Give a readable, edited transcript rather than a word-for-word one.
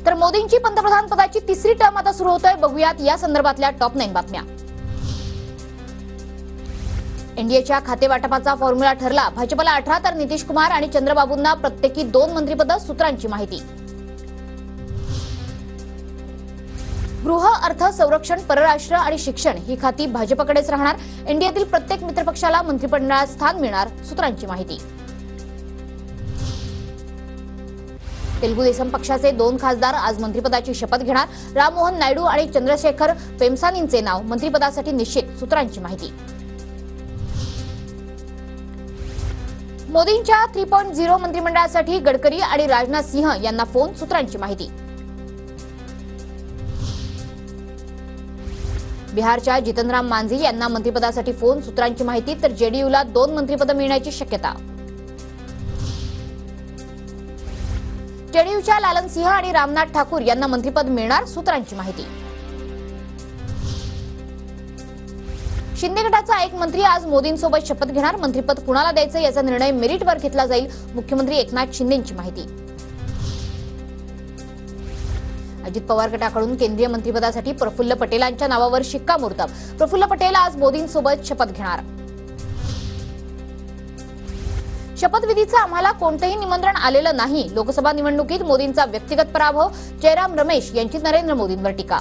तर मोदींची पंतप्रधान पदाची तिसरी टर्म आता सुरू होतोय। बघूयात या संदर्भातल्या टॉप 9 बातम्या। एनडीएच्या खातेवाटपाचा फॉर्म्युला ठरला। भाजपला 18 तर नितीश कुमार आणि चंद्रबाबूंना प्रत्येकी 2 मंत्रिपद। सूत्रांची माहिती। गृह, अर्थ, संरक्षण, परराष्ट्र आणि शिक्षण ही खाती भाजपकडेच राहणार। एनडीएतील प्रत्येक मित्रपक्षाला मंत्रिमंडळात स्थान मिळणार। सूत्रांची माहिती। तेलुगू देसम पक्षाचे 2 खासदार आज मंत्रिपदाची शपथ घेणार। राममोहन नायडू आणि चंद्रशेखर पेमसानींचे नाव मंत्रिपदासाठी निश्चित। सूत्रांची माहिती। मोदींच्या 3.0 मंत्रिमंडळासाठी गडकरी आणि राजनाथ सिंह यांना फोन। सूत्रांची माहिती। बिहारच्या जितनराम मांझी यांना मंत्रिपदासाठी फोन। सूत्रांची माहिती। तर जेडीयूला 2 मंत्रिपद मिळण्याची शक्यता। जेडीयूच्या लालन सिंह आणि रामनाथ ठाकूर यांना मंत्रिपद मिळणार। सूत्रांची माहिती। शिंदे गटाचा एक मंत्री आज मोदींसोबत शपथ घेणार। मंत्रिपद कुणाला द्यायचं याचा निर्णय मेरिटवर घेतला जाईल। मुख्यमंत्री एकनाथ शिंदेंची माहिती। अजित पवार गटाकडून केंद्रीय मंत्रिपदासाठी प्रफुल्ल पटेलांच्या नावावर शिक्कामोर्तब। प्रफुल्ल पटेल आज मोदींसोबत शपथ घेणार। शपथविधीचं आम्हाला कोणतेही निमंत्रण आलेलं नाही। लोकसभा निवडणुकीत मोदींचा व्यक्तिगत पराभव। जयराम रमेश यांची नरेंद्र मोदींवर टीका।